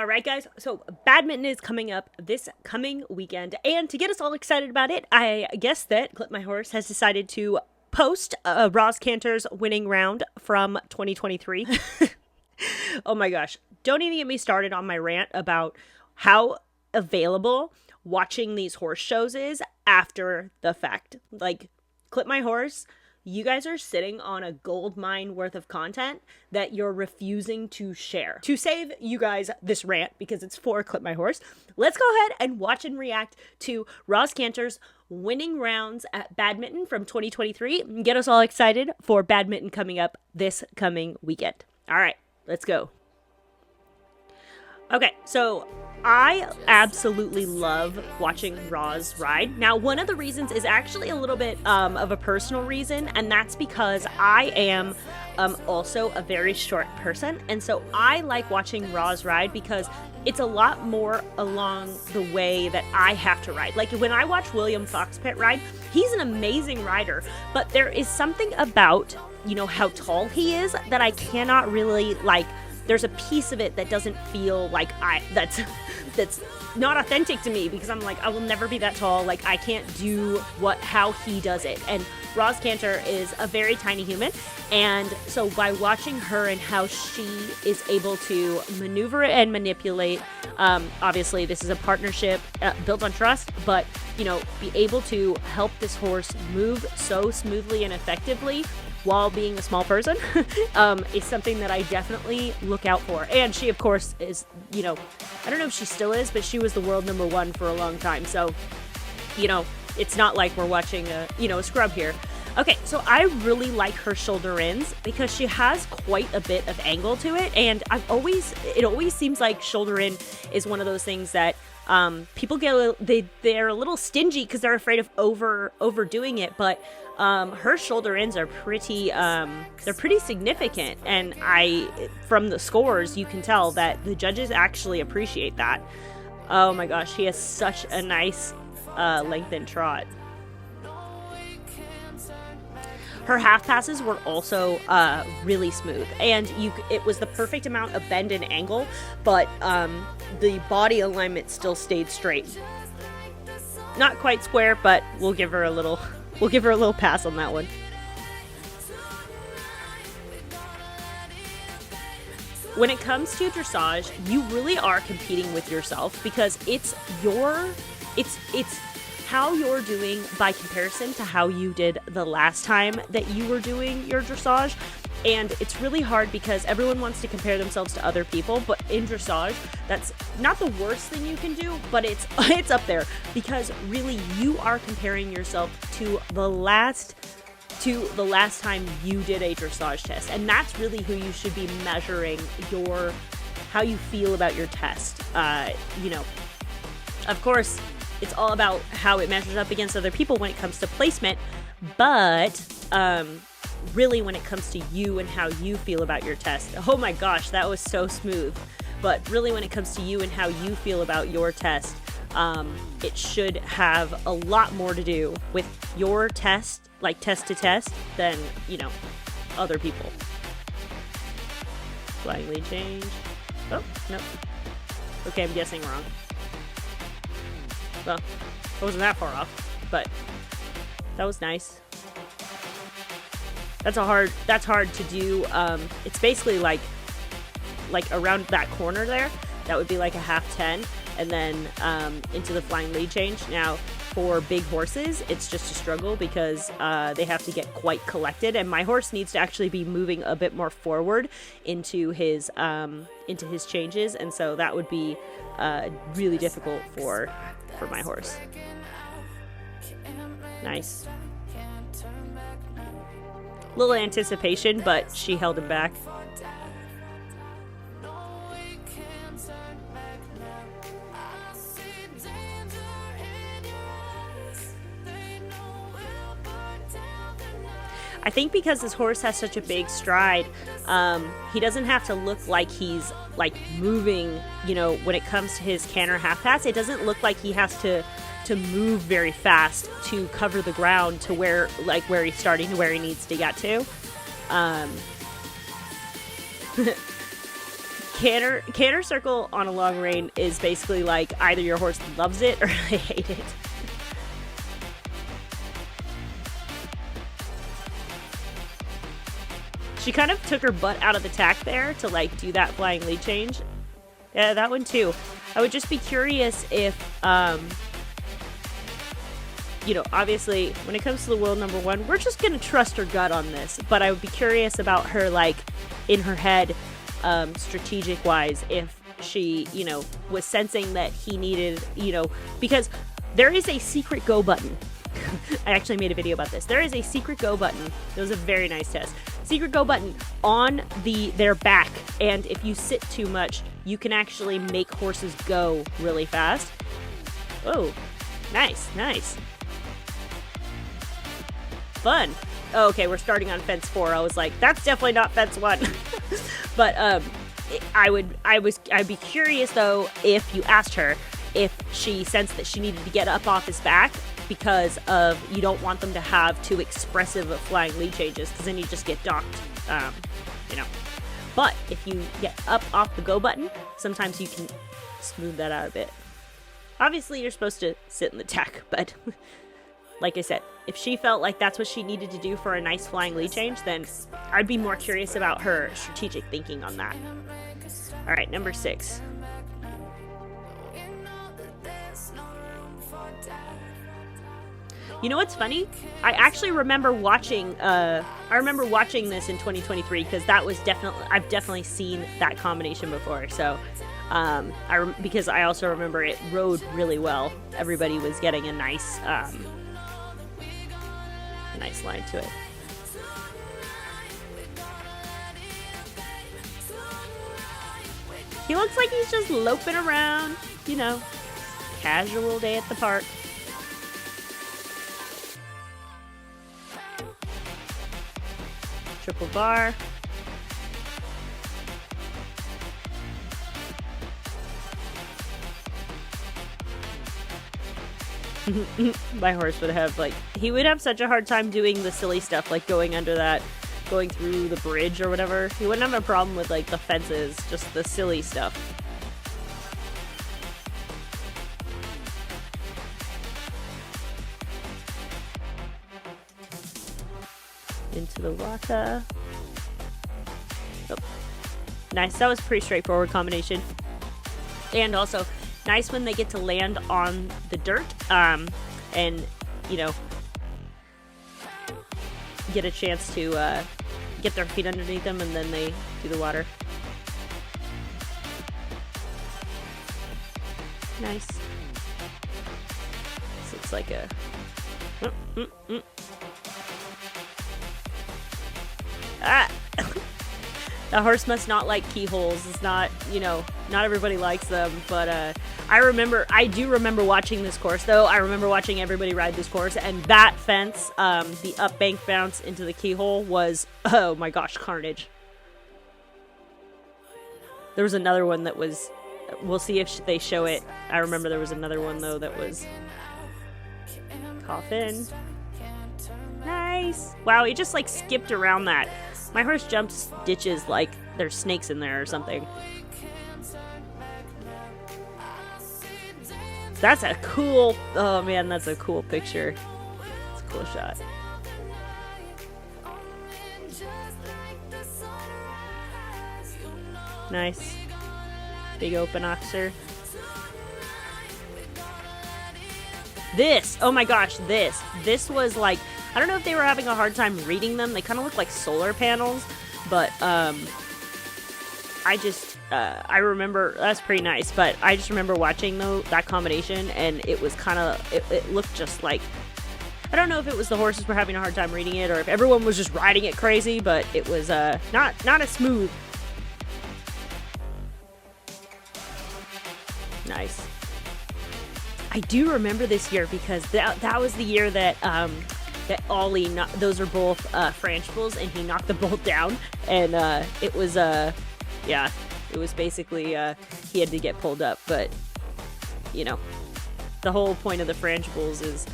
All right, guys, so badminton is coming up this coming weekend, and to get us all excited about it, I guess that Clip My Horse has decided to post Roz Canter's winning round from 2023. Oh my gosh, don't even get me started on my rant about how available watching these horse shows is after the fact. Like, Clip My Horse, you guys are sitting on a gold mine worth of content that you're refusing to share. To save you guys this rant, because it's for Clip My Horse, let's go ahead and watch and react to Roz Canter's winning rounds at badminton from 2023 and get us all excited for badminton coming up this coming weekend. All right, let's go. Okay, so I absolutely love watching Roz ride. Now, one of the reasons is actually a little bit of a personal reason, and that's because I am also a very short person, and so I like watching Roz ride because it's a lot more along the way that I have to ride. Like, when I watch William Foxpit ride, he's an amazing rider, but there is something about, you know, how tall he is that I cannot really, like, there's a piece of it that doesn't feel like that's not authentic to me, because I'm like, I will never be that tall. Like, I can't do how he does it. And Roz Canter is a very tiny human, and so by watching her and how she is able to maneuver and manipulate, obviously this is a partnership built on trust, but, you know, be able to help this horse move so smoothly and effectively while being a small person is something that I definitely look out for. And she, of course, is, you know, I don't know if she still is, but she was the world #1 for a long time. So, you know, it's not like we're watching a scrub here. Okay, so I really like her shoulder ins because she has quite a bit of angle to it, and it always seems like shoulder in is one of those things that people they're a little stingy because they're afraid of overdoing it, but her shoulder ins are they're pretty significant, and from the scores you can tell that the judges actually appreciate that. Oh my gosh, he has such a nice lengthened trot. Her half passes were also really smooth, and it was the perfect amount of bend and angle, but the body alignment still stayed straight. Not quite square, but we'll give her a little pass on that one. When it comes to dressage, you really are competing with yourself, because it's how you're doing by comparison to how you did the last time that you were doing your dressage. And it's really hard because everyone wants to compare themselves to other people, but in dressage, that's not the worst thing you can do, but it's up there, because really you are comparing yourself to the last time you did a dressage test. And that's really who you should be measuring how you feel about your test. You know, of course, it's all about how it measures up against other people when it comes to placement, but really when it comes to you and how you feel about your test. Oh my gosh, that was so smooth. But really when it comes to you and how you feel about your test, it should have a lot more to do with your test, like test to test, than, you know, other people. Flying lead change. Oh, no. Okay, I'm guessing wrong. Well, I wasn't that far off, but that was nice. That's hard to do. It's basically like around that corner there. That would be like a half 10, and then into the flying lead change. Now, for big horses, it's just a struggle because they have to get quite collected, and my horse needs to actually be moving a bit more forward into his changes, and so that would be really difficult for my horse. Nice. Little anticipation, but she held him back. I think because this horse has such a big stride, he doesn't have to look like he's like moving, you know, when it comes to his canter half pass. It doesn't look like he has to move very fast to cover the ground to where he's starting to where he needs to get to. Canter circle on a long rein is basically like either your horse loves it or they hate it. She kind of took her butt out of the tack there to like do that flying lead change. Yeah, that one too. I would just be curious if, you know, obviously when it comes to the world number one, we're just going to trust her gut on this. But I would be curious about her, like, in her head, strategic wise, if she, you know, was sensing that he needed, you know, because there is a secret go button. I actually made a video about this. There is a secret go button. It was a very nice test. Secret go button on their back, and if you sit too much, you can actually make horses go really fast. Oh, nice, nice. Fun. Oh, okay, we're starting on fence 4. I was like, that's definitely not fence 1. But I'd be curious though if you asked her if she sensed that she needed to get up off his back, because of you don't want them to have too expressive of flying lead changes, because then you just get docked, you know. But if you get up off the go button, sometimes you can smooth that out a bit. Obviously, you're supposed to sit in the tack, but like I said, if she felt like that's what she needed to do for a nice flying lead change, then I'd be more curious about her strategic thinking on that. All right, number 6. You know what's funny? I actually remember watching. I remember watching this in 2023 because that was I've definitely seen that combination before. So, because I also remember it rode really well. Everybody was getting a nice line to it. He looks like he's just loping around, you know, casual day at the park. Triple bar. My horse would have, like, he would have such a hard time doing the silly stuff, like going under that, going through the bridge or whatever. He wouldn't have a problem with, like, the fences, just the silly stuff. Into the water. Oh. Nice. That was a pretty straightforward combination. And also, nice when they get to land on the dirt, and, you know, get a chance to get their feet underneath them, and then they do the water. Nice. This looks like a... Ah! The horse must not like keyholes. It's not, you know, not everybody likes them, but I do remember watching this course, though. I remember watching everybody ride this course, and that fence, the up bank bounce into the keyhole was, oh my gosh, carnage. There was another one that was, we'll see if they show it. I remember there was another one, though, that was coffin. Nice. Wow, he just, like, skipped around that. My horse jumps ditches like there's snakes in there or something. That's a cool... Oh, man, that's a cool picture. It's a cool shot. Nice. Big open officer. This! Oh my gosh, this. This was like... I don't know if they were having a hard time reading them. They kind of look like solar panels, but I remember, that's pretty nice, but I just remember watching that combination, and it was kind of, it looked just like, I don't know if it was the horses were having a hard time reading it, or if everyone was just riding it crazy, but it was not as smooth. Nice. I do remember this year because that was the year that that Ollie, those are both French bulls, and he knocked the bull down, and it was yeah, it was basically he had to get pulled up, but you know, the whole point of the French bulls is,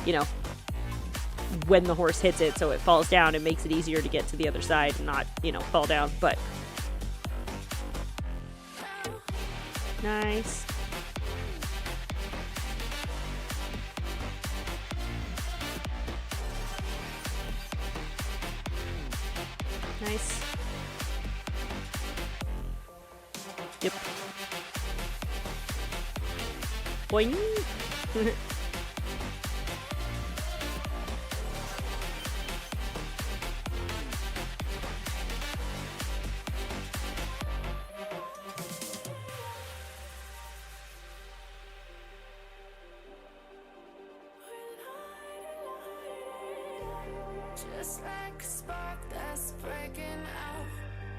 you know, when the horse hits it, so it falls down, it makes it easier to get to the other side and not, you know, fall down. But Nice. Nice. Yep. Boing. Just like a spark that's breaking out.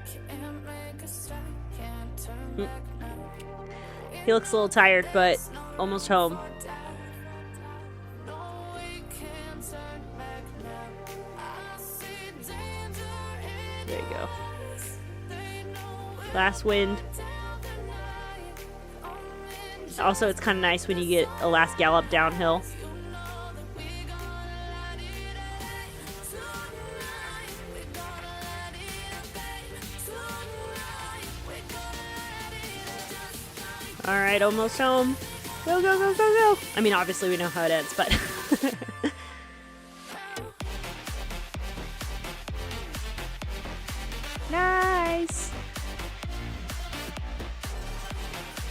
Can't make a stop, can't turn back now. He looks a little tired, but almost home. There you go. Last wind. Also, it's kind of nice when you get a last gallop downhill. Alright, almost home. Go, go, go, go, go. I mean, obviously we know how it ends, but... Nice!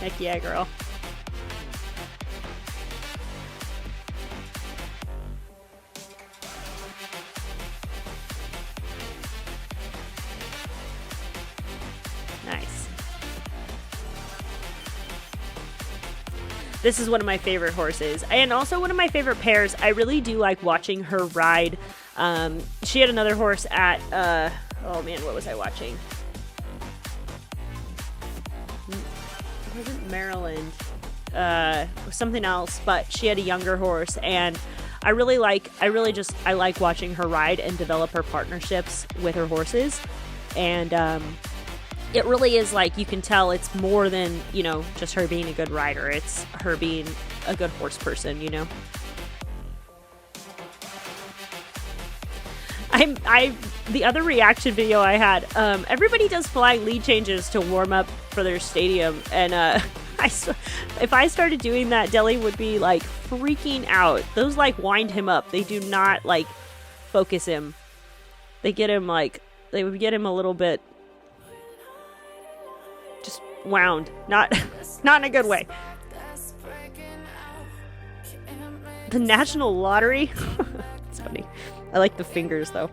Heck yeah, girl. Nice. This is one of my favorite horses, and also one of my favorite pairs. I really do like watching her ride. She had another horse at, oh man, what was I watching? It wasn't Maryland. Something else, but she had a younger horse, and I like watching her ride and develop her partnerships with her horses. And it really is like, you can tell it's more than, you know, just her being a good rider. It's her being a good horse person, you know. The other reaction video I had, everybody does flying lead changes to warm up for their stadium, and if I started doing that, Deli would be like freaking out. Those like wind him up. They do not like focus him. They would get him a little bit just wound. Not in a good way. The National Lottery. It's funny. I like the fingers though.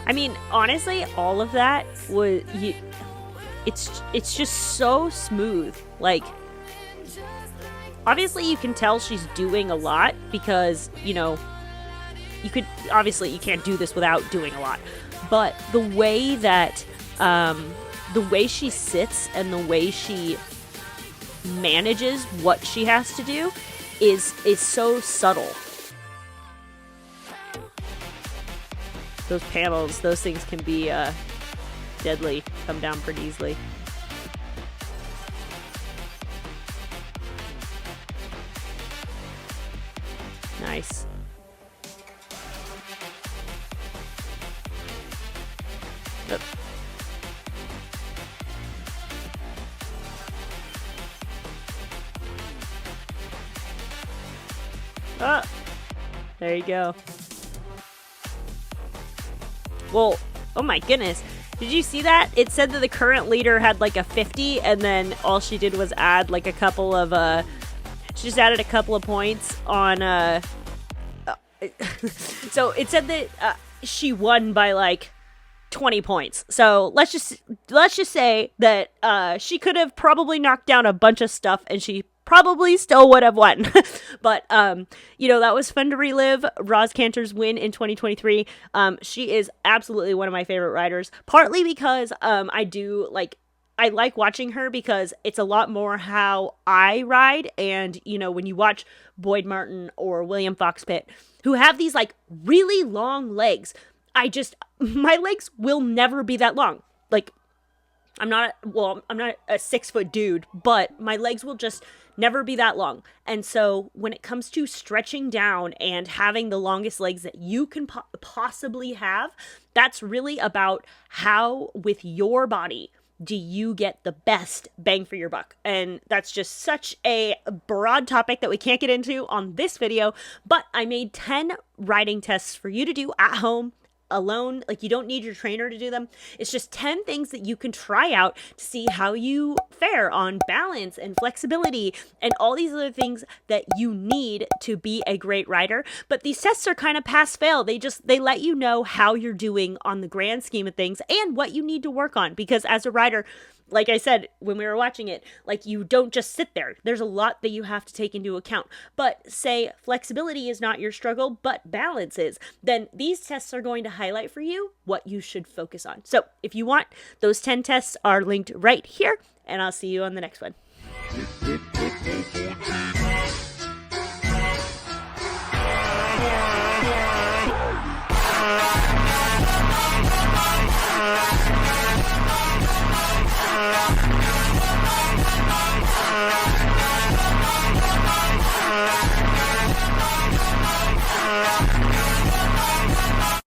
I mean, honestly, all of that was it's just so smooth. Like, obviously you can tell she's doing a lot, because, you know, you can't do this without doing a lot. But the way that the way she sits and the way she manages what she has to do is so subtle. Those panels, those things can be deadly, come down pretty easily. Nice. Yep. Ah, there you go. Well, oh my goodness. Did you see that? It said that the current leader had like a 50, and then all she did was add like a couple of, she just added a couple of points on, so it said that she won by like 20 points. So let's just say that she could have probably knocked down a bunch of stuff, and she probably still would have won. But, you know, that was fun to relive. Roz Canter's win in 2023. She is absolutely one of my favorite riders, partly because I like watching her because it's a lot more how I ride. And, you know, when you watch Boyd Martin or William Foxpitt, who have these like really long legs, my legs will never be that long. Like, I'm not a 6-foot dude, but my legs will just never be that long. And so when it comes to stretching down and having the longest legs that you can possibly have, that's really about how with your body do you get the best bang for your buck. And that's just such a broad topic that we can't get into on this video, but I made 10 riding tests for you to do at home alone. Like, you don't need your trainer to do them. It's just 10 things that you can try out to see how you fare on balance and flexibility and all these other things that you need to be a great rider. But these tests are kind of pass fail. They let you know how you're doing on the grand scheme of things and what you need to work on, because as a rider, like I said when we were watching it, like, you don't just sit there. There's a lot that you have to take into account. But say flexibility is not your struggle, but balance is, then these tests are going to highlight for you what you should focus on. So if you want, those 10 tests are linked right here, and I'll see you on the next one.